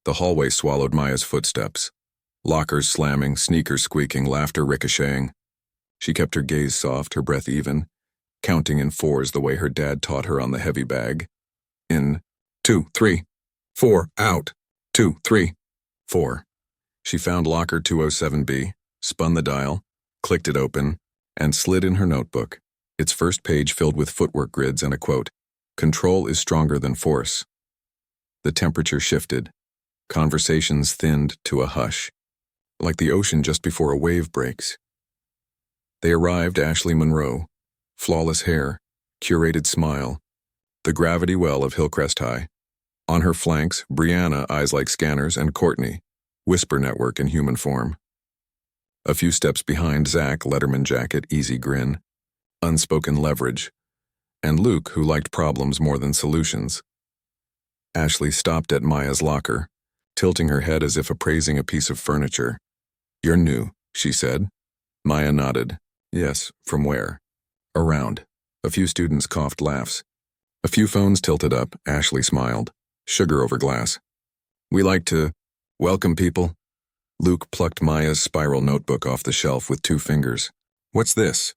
The hallway swallowed Maya's footsteps. Lockers slamming, sneakers squeaking, laughter ricocheting. She kept her gaze soft, her breath even, counting in fours the way her dad taught her on the heavy bag. In, 2, 3, 4, out, 2, 3, 4. She found locker 207B, spun the dial, clicked it open, and slid in her notebook, its first page filled with footwork grids and a quote, "Control is stronger than force." The temperature shifted. Conversations thinned to a hush, like the ocean just before a wave breaks. They arrived Ashley Monroe, flawless hair, curated smile, the gravity well of Hillcrest High. On her flanks, Brianna, eyes like scanners, and Courtney, whisper network in human form. A few steps behind, Zach, Letterman jacket, easy grin, unspoken leverage, and Luke, who liked problems more than solutions. Ashley stopped at Maya's locker, tilting her head as if appraising a piece of furniture. "You're new," she said. Maya nodded. "Yes, from where?" "Around." A few students coughed laughs. A few phones tilted up. Ashley smiled. Sugar over glass. "We like to welcome people." Luke plucked Maya's spiral notebook off the shelf with 2 fingers. "What's this?"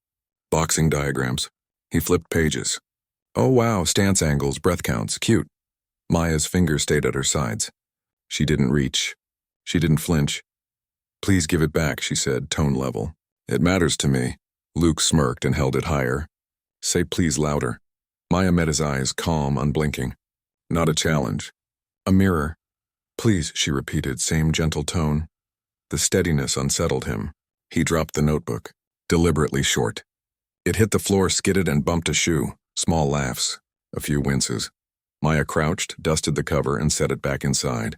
"Boxing diagrams." He flipped pages. "Oh wow, stance angles, breath counts, cute." Maya's fingers stayed at her sides. She didn't reach. She didn't flinch. "Please give it back," she said, tone level. "It matters to me." Luke smirked and held it higher. "Say please louder." Maya met his eyes, calm, unblinking. "Not a challenge. A mirror." "Please," she repeated, same gentle tone. The steadiness unsettled him. He dropped the notebook, deliberately short. It hit the floor, skidded, and bumped a shoe. Small laughs. A few winces. Maya crouched, dusted the cover, and set it back inside.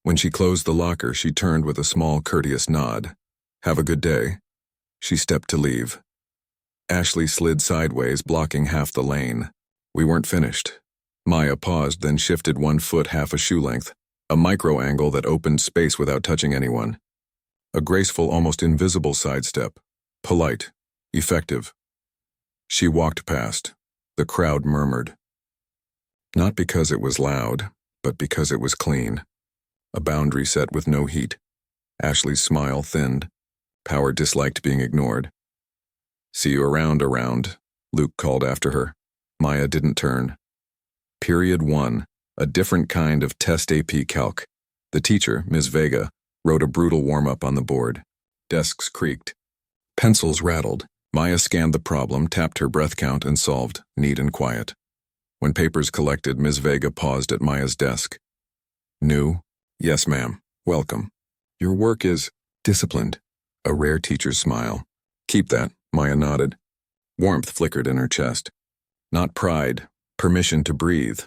When she closed the locker, she turned with a small, courteous nod. "Have a good day." She stepped to leave. Ashley slid sideways, blocking half the lane. "We weren't finished." Maya paused, then shifted 1 foot half a shoe length, a micro angle that opened space without touching anyone. A graceful, almost invisible sidestep. Polite. Effective. She walked past. The crowd murmured. Not because it was loud, but because it was clean. A boundary set with no heat. Ashley's smile thinned. Power disliked being ignored. "See you around," Luke called after her. Maya didn't turn. Period 1, a different kind of test AP Calc. The teacher, Ms. Vega, wrote a brutal warm-up on the board. Desks creaked. Pencils rattled. Maya scanned the problem, tapped her breath count, and solved, neat and quiet. When papers collected, Ms. Vega paused at Maya's desk. "New?" "Yes, ma'am. Welcome." "Your work is disciplined." A rare teacher's smile. "Keep that," Maya nodded. Warmth flickered in her chest. Not pride, permission to breathe.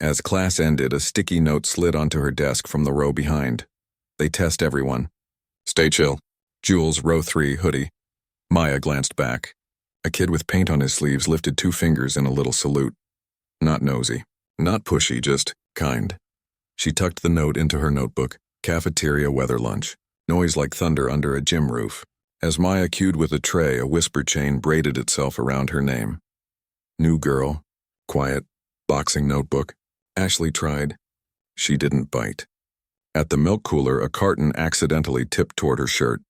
As class ended, a sticky note slid onto her desk from the row behind. "They test everyone. Stay chill." Jules, row 3, hoodie. Maya glanced back. A kid with paint on his sleeves lifted 2 fingers in a little salute. Not nosy, not pushy, just kind. She tucked the note into her notebook. Cafeteria weather lunch. Noise like thunder under a gym roof. As Maya cued with a tray, a whisper chain braided itself around her name. New girl. Quiet. Boxing notebook. Ashley tried. She didn't bite. At the milk cooler, a carton accidentally tipped toward her shirt,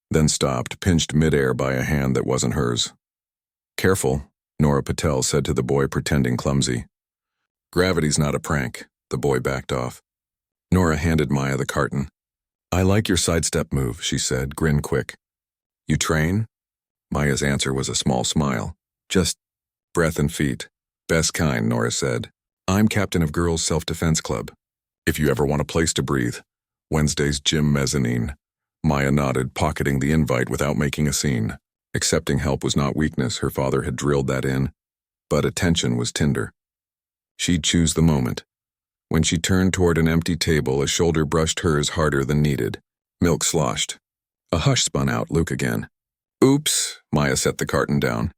then stopped, pinched midair by a hand that wasn't hers. "Careful," Nora Patel said to the boy, pretending clumsy. "Gravity's not a prank." The boy backed off. Nora handed Maya the carton. "I like your sidestep move," she said, grin quick. "You train?" Maya's answer was a small smile. "Just breath and feet." "Best kind," Nora said. "I'm captain of Girls' Self-Defense Club. If you ever want a place to breathe. Wednesday's gym mezzanine." Maya nodded, pocketing the invite without making a scene. Accepting help was not weakness, her father had drilled that in. But attention was tinder. She'd choose the moment. When she turned toward an empty table, a shoulder brushed hers harder than needed. Milk sloshed. A hush spun out, Luke again. "Oops," Maya set the carton down.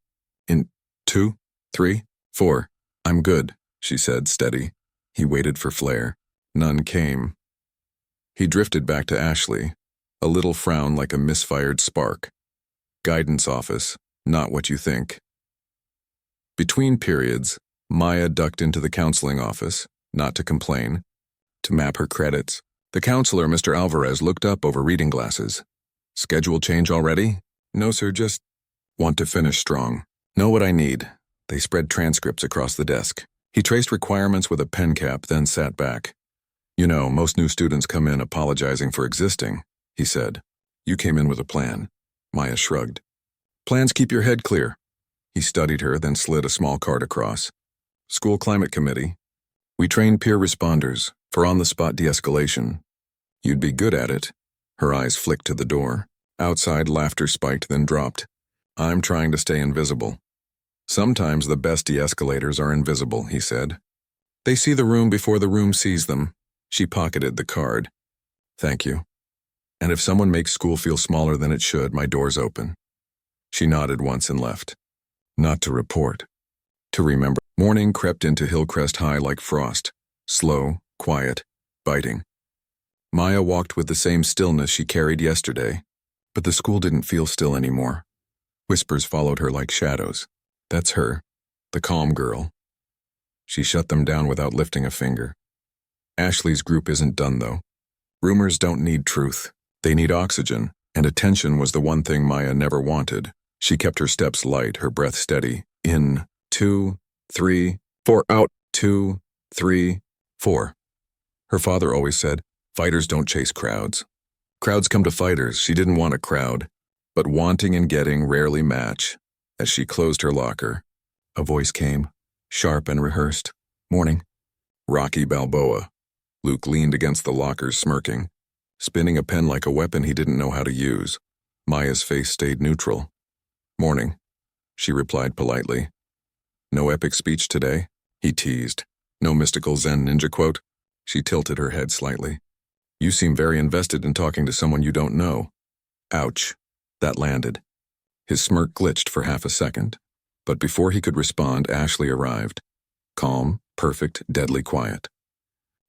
"In 2, 3, 4. I'm good," she said, steady. He waited for flair. None came. He drifted back to Ashley, a little frown like a misfired spark. Guidance office, not what you think. Between periods, Maya ducked into the counseling office, not to complain, to map her credits. The counselor, Mr. Alvarez, looked up over reading glasses. Schedule change already? No, sir, just want to finish strong. Know what I need. They spread transcripts across the desk. He traced requirements with a pen cap, then sat back. You know, most new students come in apologizing for existing, he said. You came in with a plan. Maya shrugged. Plans keep your head clear. He studied her, then slid a small card across. School Climate Committee. We train peer responders for on-the-spot de-escalation. You'd be good at it. Her eyes flicked to the door. Outside, laughter spiked, then dropped. I'm trying to stay invisible. Sometimes the best de-escalators are invisible, he said. They see the room before the room sees them. She pocketed the card. Thank you. And if someone makes school feel smaller than it should, my door's open. She nodded once and left. Not to report. To remember. Morning crept into Hillcrest High like frost. Slow, quiet, biting. Maya walked with the same stillness she carried yesterday, but the school didn't feel still anymore. Whispers followed her like shadows. That's her, the calm girl. She shut them down without lifting a finger. Ashley's group isn't done, though. Rumors don't need truth. They need oxygen, and attention was the one thing Maya never wanted. She kept her steps light, her breath steady. In, 2, 3, 4, out, 2, 3, 4. Her father always said, fighters don't chase crowds. Crowds come to fighters. She didn't want a crowd, but wanting and getting rarely match. As she closed her locker, a voice came, sharp and rehearsed. Morning. Rocky Balboa. Luke leaned against the locker, smirking, spinning a pen like a weapon he didn't know how to use. Maya's face stayed neutral. Morning, she replied politely. No epic speech today? He teased. No mystical Zen ninja quote? She tilted her head slightly. You seem very invested in talking to someone you don't know. Ouch. That landed. His smirk glitched for half a second, but before he could respond, Ashley arrived. Calm, perfect, deadly quiet.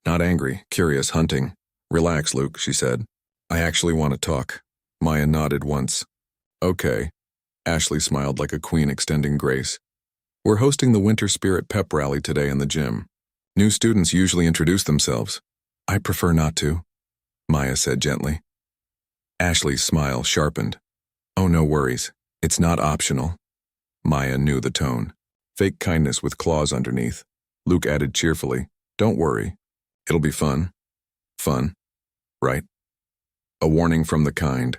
Not angry, curious, hunting. Relax, Luke, she said. I actually want to talk. Maya nodded once. Okay. Ashley smiled like a queen extending grace. We're hosting the Winter Spirit Pep Rally today in the gym. New students usually introduce themselves. I prefer not to, Maya said gently. Ashley's smile sharpened. Oh, no worries. It's not optional. Maya knew the tone. Fake kindness with claws underneath. Luke added cheerfully, don't worry. It'll be fun. Fun. Right? A warning from the kind.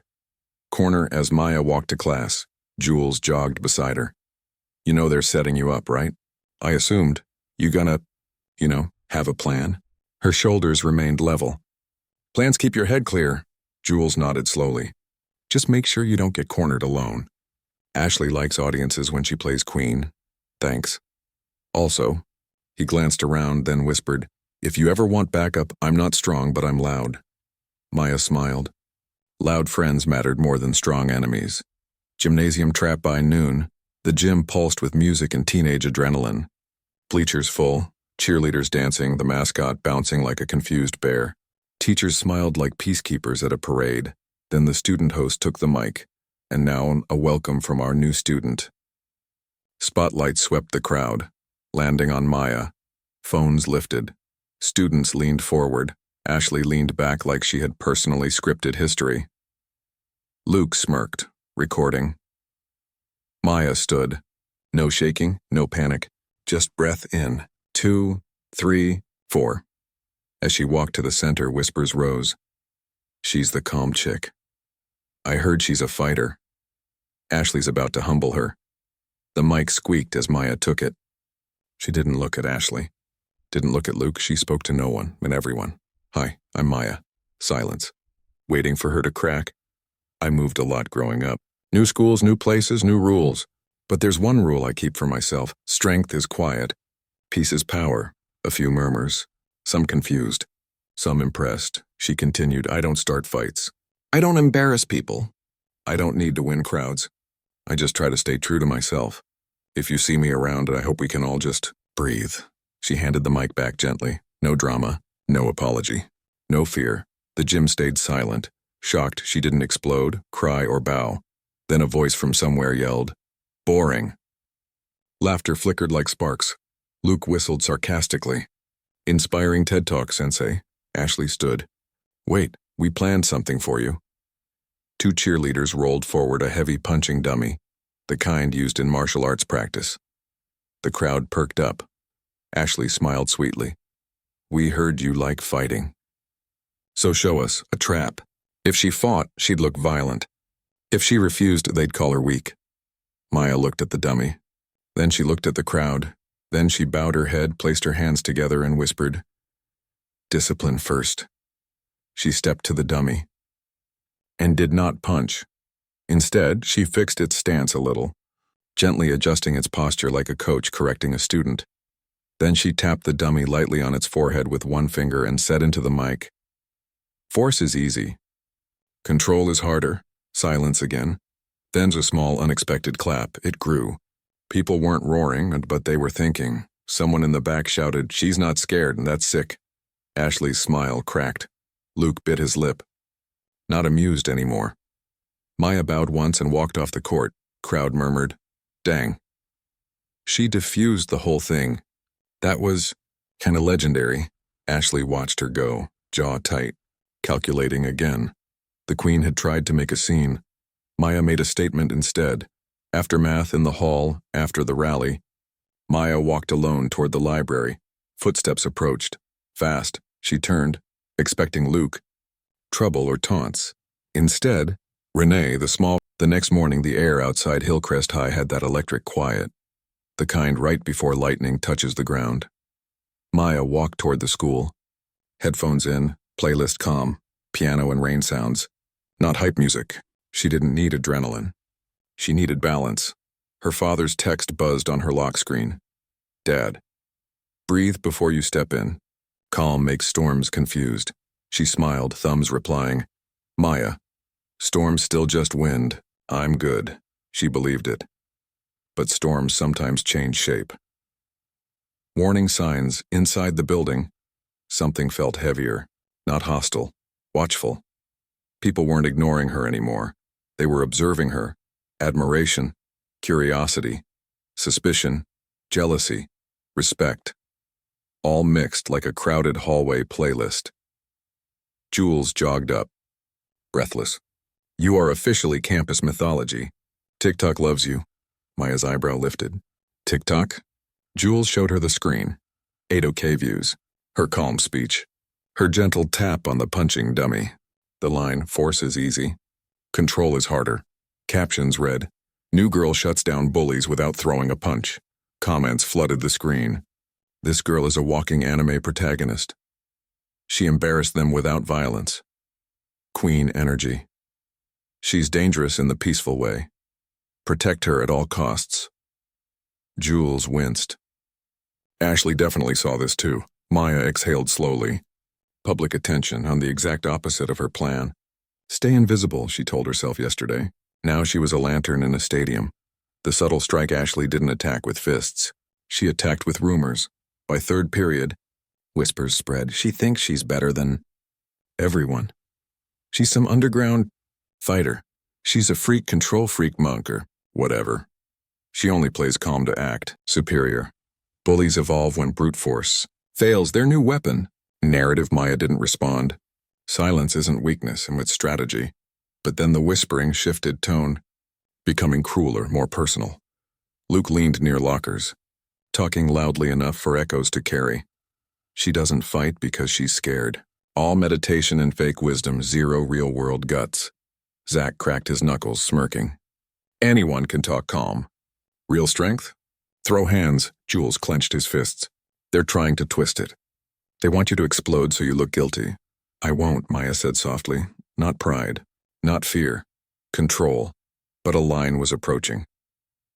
Corner as Maya walked to class. Jules jogged beside her. You know they're setting you up, right? I assumed. You gonna, have a plan? Her shoulders remained level. Plans keep your head clear. Jules nodded slowly. Just make sure you don't get cornered alone. Ashley likes audiences when she plays queen. Thanks. Also, he glanced around, then whispered, if you ever want backup, I'm not strong, but I'm loud. Maya smiled. Loud friends mattered more than strong enemies. Gymnasium trap by noon. The gym pulsed with music and teenage adrenaline. Bleachers full, cheerleaders dancing, the mascot bouncing like a confused bear. Teachers smiled like peacekeepers at a parade. Then the student host took the mic, and now a welcome from our new student. Spotlight swept the crowd, landing on Maya. Phones lifted. Students leaned forward. Ashley leaned back like she had personally scripted history. Luke smirked, recording. Maya stood. No shaking, no panic, just breath in. 2, 3, 4. As she walked to the center, whispers rose. She's the calm chick. I heard she's a fighter. Ashley's about to humble her. The mic squeaked as Maya took it. She didn't look at Ashley. Didn't look at Luke. She spoke to no one and everyone. Hi, I'm Maya. Silence. Waiting for her to crack. I moved a lot growing up. New schools, new places, new rules. But there's one rule I keep for myself. Strength is quiet. Peace is power. A few murmurs. Some confused. Some impressed. She continued, I don't start fights. I don't embarrass people. I don't need to win crowds. I just try to stay true to myself. If you see me around, I hope we can all just breathe. She handed the mic back gently. No drama. No apology. No fear. The gym stayed silent. Shocked she didn't explode, cry, or bow. Then a voice from somewhere yelled, boring. Laughter flickered like sparks. Luke whistled sarcastically. Inspiring TED Talk, Sensei. Ashley stood. Wait, we planned something for you. Two cheerleaders rolled forward a heavy punching dummy, the kind used in martial arts practice. The crowd perked up. Ashley smiled sweetly. We heard you like fighting. So show us a trap. If she fought, she'd look violent. If she refused, they'd call her weak. Maya looked at the dummy. Then she looked at the crowd. Then she bowed her head, placed her hands together, and whispered, Discipline first. She stepped to the dummy and did not punch. Instead, she fixed its stance a little, gently adjusting its posture like a coach correcting a student. Then she tapped the dummy lightly on its forehead with one finger and said into the mic, Force is easy. Control is harder. Silence again. Then's a small, unexpected clap. It grew. People weren't roaring, but they were thinking. Someone in the back shouted, She's not scared, and that's sick. Ashley's smile cracked. Luke bit his lip. Not amused anymore. Maya bowed once and walked off the court. Crowd murmured, Dang. She diffused the whole thing. That was kinda legendary. Ashley watched her go, jaw tight, calculating again. The queen had tried to make a scene. Maya made a statement instead. Aftermath in the hall, after the rally. Maya walked alone toward the library. Footsteps approached. Fast, she turned, expecting Luke. Trouble or taunts. Instead, Renee, the next morning the air outside Hillcrest High had that electric quiet. The kind right before lightning touches the ground. Maya walked toward the school. Headphones in, playlist calm, piano and rain sounds. Not hype music. She didn't need adrenaline. She needed balance. Her father's text buzzed on her lock screen. Dad. Breathe before you step in. Calm makes storms confused. She smiled, thumbs replying. Maya. Storm's still just wind. I'm good. She believed it. But storms sometimes change shape. Warning signs inside the building. Something felt heavier, not hostile, watchful. People weren't ignoring her anymore. They were observing her. Admiration, curiosity, suspicion, jealousy, respect. All mixed like a crowded hallway playlist. Jules jogged up, breathless. You are officially campus mythology. TikTok loves you. Maya's eyebrow lifted. TikTok? Jules showed her the screen. 8OK views. Her calm speech. Her gentle tap on the punching dummy. The line, Force is easy. Control is harder. Captions read, New girl shuts down bullies without throwing a punch. Comments flooded the screen. This girl is a walking anime protagonist. She embarrassed them without violence. Queen energy. She's dangerous in the peaceful way. Protect her at all costs. Jules winced. Ashley definitely saw this too. Maya exhaled slowly. Public attention on the exact opposite of her plan. Stay invisible, she told herself yesterday. Now she was a lantern in a stadium. The subtle strike Ashley didn't attack with fists. She attacked with rumors. By third period, whispers spread. She thinks she's better than everyone. She's some underground fighter. She's a freak control freak monk or whatever. She only plays calm to act, superior. Bullies evolve when brute force fails their new weapon. Narrative. Maya didn't respond. Silence isn't weakness and with strategy. But then the whispering shifted tone, becoming crueler, more personal. Luke leaned near lockers, talking loudly enough for echoes to carry. She doesn't fight because she's scared. All meditation and fake wisdom, zero real-world guts. Zach cracked his knuckles, smirking. Anyone can talk calm. Real strength? Throw hands. Jules clenched his fists. They're trying to twist it. They want you to explode so you look guilty. I won't, Maya said softly. Not pride. Not fear. Control. But a line was approaching.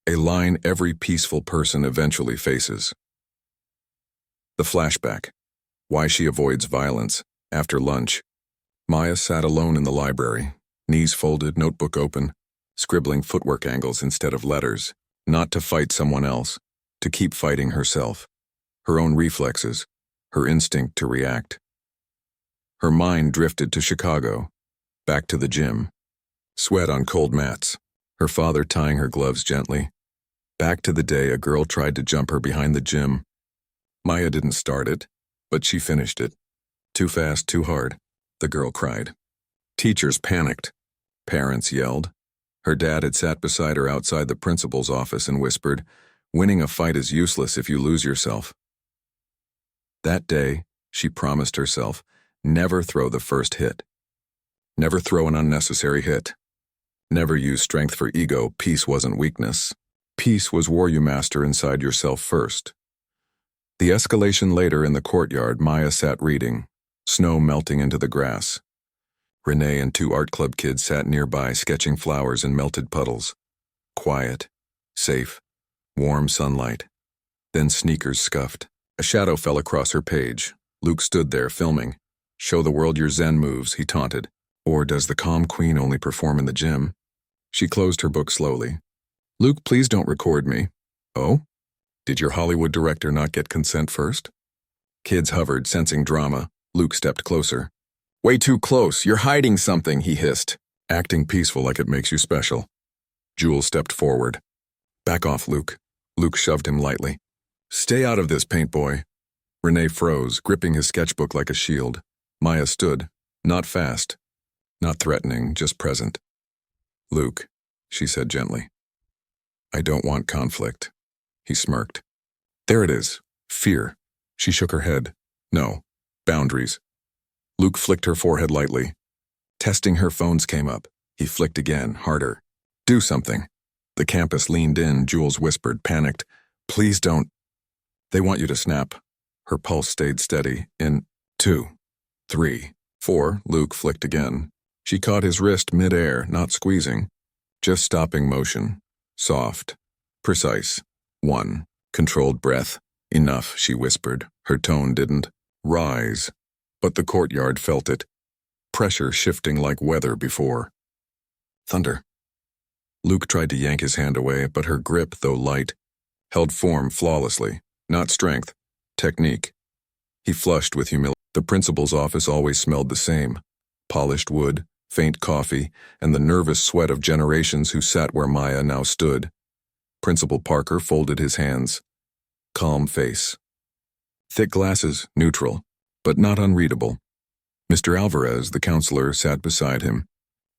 A line every peaceful person eventually faces. The flashback. Why she avoids violence. After lunch. Maya sat alone in the library, knees folded, notebook open, scribbling footwork angles instead of letters. Not to fight someone else. To keep fighting herself. Her own reflexes. Her instinct to react. Her mind drifted to Chicago. Back to the gym. Sweat on cold mats. Her father tying her gloves gently. Back to the day a girl tried to jump her behind the gym. Maya didn't start it, but she finished it. Too fast, too hard, the girl cried. Teachers panicked. Parents yelled. Her dad had sat beside her outside the principal's office and whispered, "Winning a fight is useless if you lose yourself." That day, she promised herself, never throw the first hit. Never throw an unnecessary hit. Never use strength for ego. Peace wasn't weakness. Peace was war you master inside yourself first. The escalation later in the courtyard, Maya sat reading, snow melting into the grass. Renee and two art club kids sat nearby sketching flowers in melted puddles. Quiet, safe, warm sunlight. Then sneakers scuffed. A shadow fell across her page. Luke stood there filming. "Show the world your Zen moves," he taunted. "Or does the calm queen only perform in the gym?" She closed her book slowly. "Luke, please don't record me." "Oh? Did your Hollywood director not get consent first?" Kids hovered, sensing drama. Luke stepped closer. "Way too close. You're hiding something," he hissed. "Acting peaceful like it makes you special." Jewel stepped forward. "Back off, Luke." Luke shoved him lightly. "Stay out of this, paint boy." Renee froze, gripping his sketchbook like a shield. Maya stood, not fast, not threatening, just present. "Luke," she said gently. "I don't want conflict." He smirked. "There it is. Fear." She shook her head. "No. Boundaries." Luke flicked her forehead lightly. Testing her phones came up. He flicked again, harder. "Do something." The campus leaned in. Jules whispered, panicked, "Please don't." "They want you to snap." Her pulse stayed steady. "In 2, 3, 4, Luke flicked again. She caught his wrist mid-air, not squeezing, just stopping motion. Soft, precise. 1, controlled breath. "Enough," she whispered. Her tone didn't rise, but the courtyard felt it. Pressure shifting like weather before. Thunder. Luke tried to yank his hand away, but her grip, though light, held form flawlessly. Not strength, technique. He flushed with humility. The principal's office always smelled the same. Polished wood, faint coffee, and the nervous sweat of generations who sat where Maya now stood. Principal Parker folded his hands. Calm face. Thick glasses, neutral, but not unreadable. Mr. Alvarez, the counselor, sat beside him,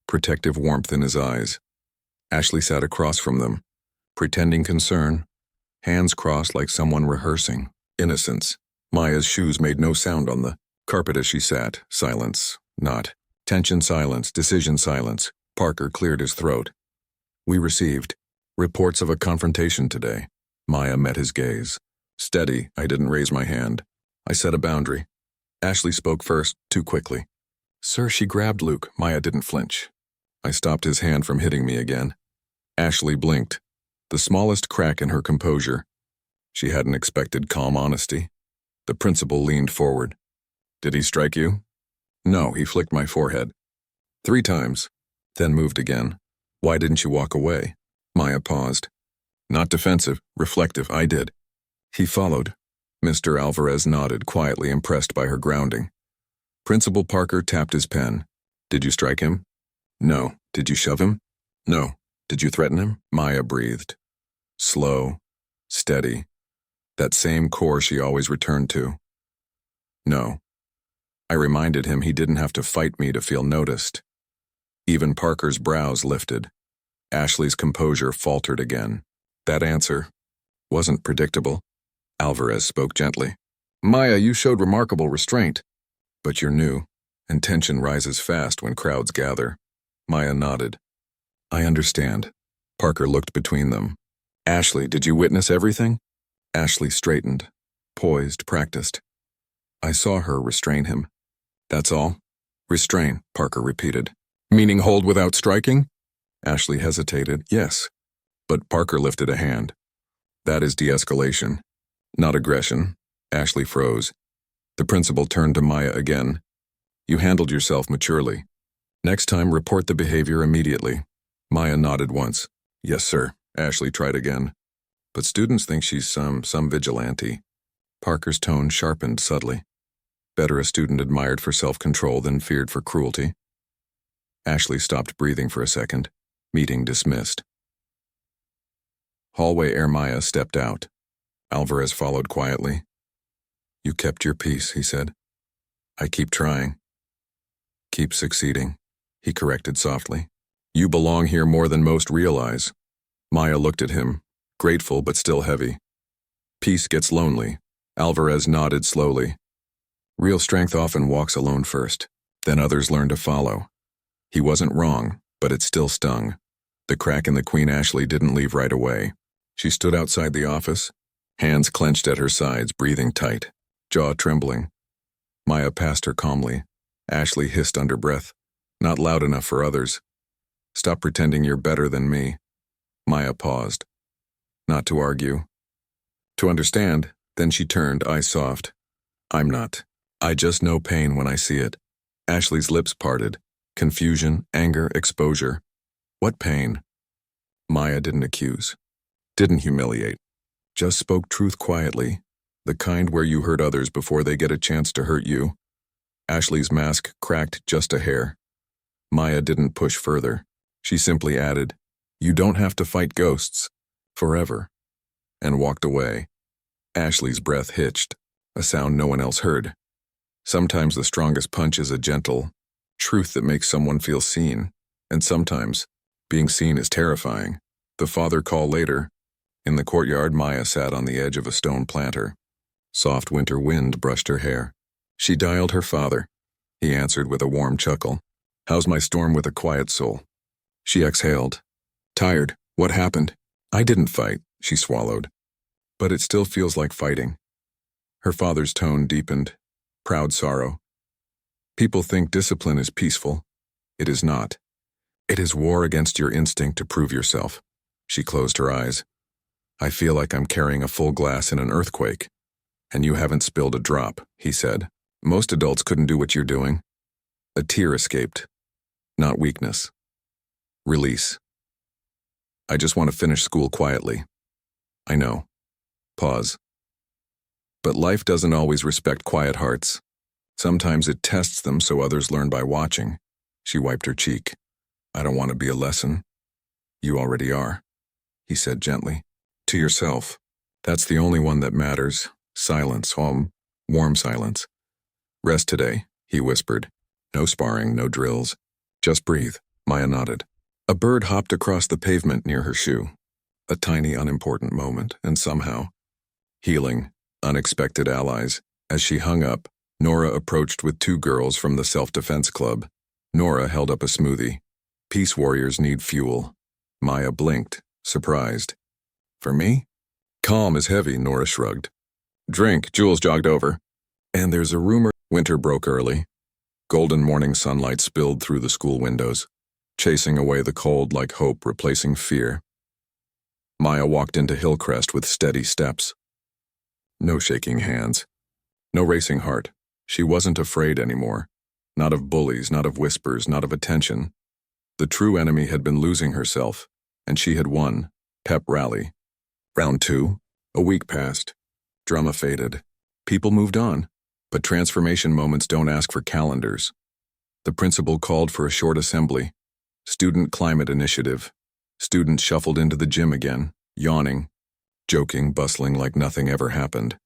protective warmth in his eyes. Ashley sat across from them, pretending concern, hands crossed like someone rehearsing. Innocence. Maya's shoes made no sound on the carpet as she sat. Silence. Not. Tension silence. Decision silence. Parker cleared his throat. "We received reports of a confrontation today." Maya met his gaze. "Steady, I didn't raise my hand. I set a boundary." Ashley spoke first, too quickly. "Sir," she grabbed Luke. Maya didn't flinch. "I stopped his hand from hitting me again." Ashley blinked, the smallest crack in her composure. She hadn't expected calm honesty. The principal leaned forward. "Did he strike you?" "No," he flicked my forehead. 3 times, then moved again. "Why didn't you walk away?" Maya paused. "Not defensive, reflective, I did." He followed. Mr. Alvarez nodded, quietly impressed by her grounding. Principal Parker tapped his pen. "Did you strike him?" "No." "Did you shove him?" "No." "Did you threaten him?" Maya breathed. Slow, steady. That same core she always returned to. "No." I reminded him he didn't have to fight me to feel noticed. Even Parker's brows lifted. Ashley's composure faltered again. That answer wasn't predictable. Alvarez spoke gently. "Maya, you showed remarkable restraint. But you're new, and tension rises fast when crowds gather." Maya nodded. "I understand." Parker looked between them. "Ashley, did you witness everything?" Ashley straightened, poised, practiced. "I saw her restrain him." "That's all?" "Restrain," Parker repeated. "Meaning hold without striking?" Ashley hesitated. "Yes." But Parker lifted a hand. "That is de-escalation, not aggression." Ashley froze. The principal turned to Maya again. "You handled yourself maturely. Next time, report the behavior immediately." Maya nodded once. "Yes, sir." Ashley tried again. "But students think she's some vigilante." Parker's tone sharpened subtly. Better a student admired for self-control than feared for cruelty. Ashley stopped breathing for a second. Meeting dismissed. Hallway ere Maya stepped out. Alvarez followed quietly. "You kept your peace," he said. I keep trying. Keep succeeding, he corrected softly. You belong here more than most realize. Maya looked at him, grateful but still heavy. Peace gets lonely, Alvarez nodded slowly. Real strength often walks alone first, then others learn to follow. He wasn't wrong, but it still stung. The crack in the Queen Ashley didn't leave right away. She stood outside the office, hands clenched at her sides, breathing tight, jaw trembling. Maya passed her calmly. Ashley hissed under breath, not loud enough for others. Stop pretending you're better than me. Maya paused. Not to argue. To understand, then she turned, eyes soft. I'm not. I just know pain when I see it. Ashley's lips parted. Confusion, anger, exposure. What pain? Maya didn't accuse. Didn't humiliate. Just spoke truth quietly. The kind where you hurt others before they get a chance to hurt you. Ashley's mask cracked just a hair. Maya didn't push further. She simply added, You don't have to fight ghosts. Forever. And walked away. Ashley's breath hitched, a sound no one else heard. Sometimes the strongest punch is a gentle truth that makes someone feel seen, and sometimes being seen is terrifying. The father call later. In the courtyard, Maya sat on the edge of a stone planter. Soft winter wind brushed her hair. She dialed her father. He answered with a warm chuckle. How's my storm with a quiet soul? She exhaled. Tired. What happened? I didn't fight, she swallowed. But it still feels like fighting. Her father's tone deepened. Proud sorrow. People think discipline is peaceful. It is not. It is war against your instinct to prove yourself. She closed her eyes. I feel like I'm carrying a full glass in an earthquake. And you haven't spilled a drop, he said. Most adults couldn't do what you're doing. A tear escaped. Not weakness. Release. I just want to finish school quietly. I know. Pause. But life doesn't always respect quiet hearts. Sometimes it tests them so others learn by watching. She wiped her cheek. I don't want to be a lesson. You already are, he said gently. To yourself. That's the only one that matters. Silence, warm silence. Rest today, he whispered. No sparring, no drills. Just breathe. Maya nodded. A bird hopped across the pavement near her shoe. A tiny, unimportant moment, and somehow, healing, unexpected allies. As she hung up, Nora approached with two girls from the self-defense club. Nora held up a smoothie. Peace warriors need fuel. Maya blinked, surprised. For me? Calm is heavy, Nora shrugged. Drink, Jules jogged over. And there's a rumor. Winter broke early. Golden morning sunlight spilled through the school windows, chasing away the cold like hope replacing fear. Maya walked into Hillcrest with steady steps. No shaking hands. No racing heart. She wasn't afraid anymore. Not of bullies, not of whispers, not of attention. The true enemy had been losing herself, and she had won. Pep rally. Round 2. A week passed. Drama faded. People moved on. But transformation moments don't ask for calendars. The principal called for a short assembly. Student climate initiative. Students shuffled into the gym again, yawning, joking, bustling like nothing ever happened.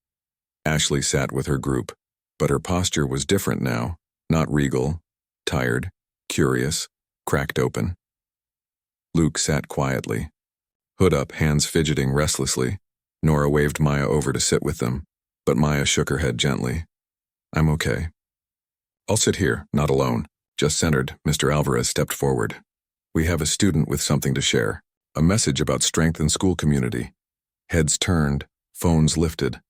Ashley sat with her group, but her posture was different now, not regal, tired, curious, cracked open. Luke sat quietly, hood up, hands fidgeting restlessly. Nora waved Maya over to sit with them, but Maya shook her head gently. I'm okay. I'll sit here, not alone. Just centered, Mr. Alvarez stepped forward. We have a student with something to share, a message about strength in school community. Heads turned, phones lifted.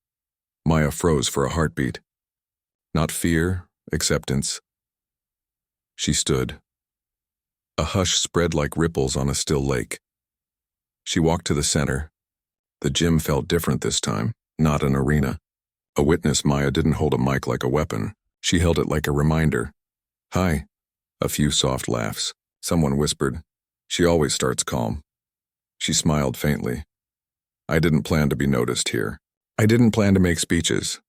Maya froze for a heartbeat. Not fear, acceptance. She stood. A hush spread like ripples on a still lake. She walked to the center. The gym felt different this time, not an arena. A witness, Maya didn't hold a mic like a weapon. She held it like a reminder. Hi. A few soft laughs. Someone whispered. She always starts calm. She smiled faintly. I didn't plan to be noticed here. I didn't plan to make speeches.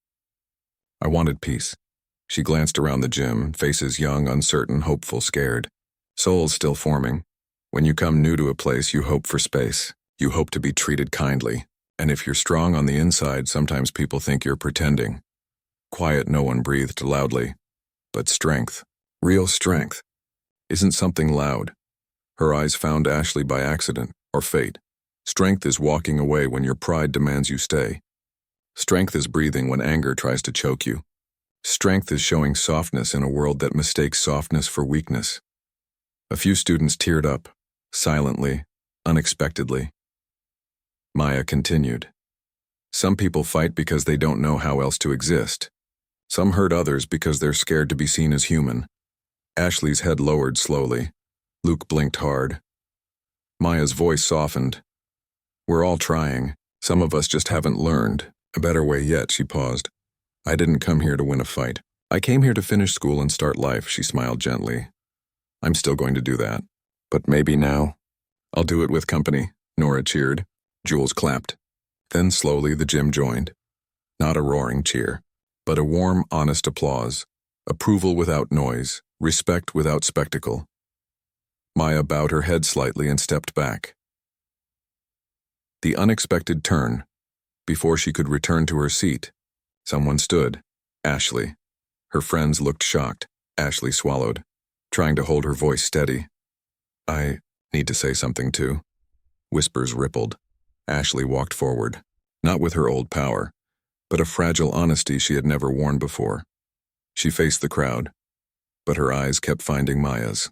I wanted peace. She glanced around the gym, faces young, uncertain, hopeful, scared. Souls still forming. When you come new to a place, you hope for space. You hope to be treated kindly. And if you're strong on the inside, sometimes people think you're pretending. Quiet, no one breathed loudly. But strength, real strength, isn't something loud. Her eyes found Ashley by accident or fate. Strength is walking away when your pride demands you stay. Strength is breathing when anger tries to choke you. Strength is showing softness in a world that mistakes softness for weakness. A few students teared up, silently, unexpectedly. Maya continued. Some people fight because they don't know how else to exist. Some hurt others because they're scared to be seen as human. Ashley's head lowered slowly. Luke blinked hard. Maya's voice softened. We're all trying. Some of us just haven't learned. A better way yet, she paused. I didn't come here to win a fight. I came here to finish school and start life, she smiled gently. I'm still going to do that. But maybe now. I'll do it with company, Nora cheered. Jules clapped. Then slowly the gym joined. Not a roaring cheer, but a warm, honest applause. Approval without noise, respect without spectacle. Maya bowed her head slightly and stepped back. The unexpected turn. Before she could return to her seat, someone stood. Ashley. Her friends looked shocked. Ashley swallowed, trying to hold her voice steady. I need to say something too. Whispers rippled. Ashley walked forward, not with her old power, but a fragile honesty she had never worn before. She faced the crowd, but her eyes kept finding Maya's.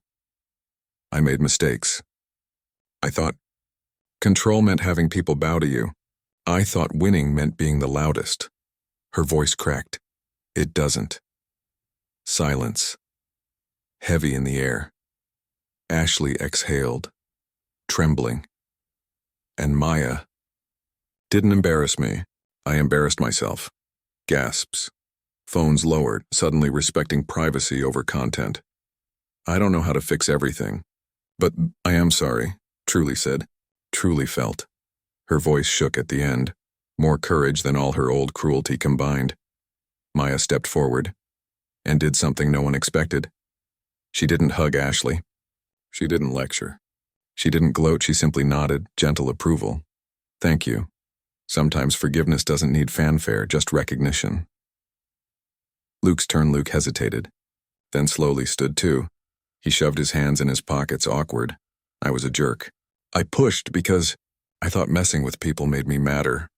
I made mistakes. I thought control meant having people bow to you. I thought winning meant being the loudest. Her voice cracked. It doesn't. Silence. Heavy in the air. Ashley exhaled, trembling. And Maya didn't embarrass me. I embarrassed myself. Gasps. Phones lowered, suddenly respecting privacy over content. I don't know how to fix everything, but I am sorry, truly said, truly felt. Her voice shook at the end, more courage than all her old cruelty combined. Maya stepped forward and did something no one expected. She didn't hug Ashley. She didn't lecture. She didn't gloat, she simply nodded, gentle approval. Thank you. Sometimes forgiveness doesn't need fanfare, just recognition. Luke hesitated, then slowly stood too. He shoved his hands in his pockets, awkward. I was a jerk. I pushed because I thought messing with people made me madder.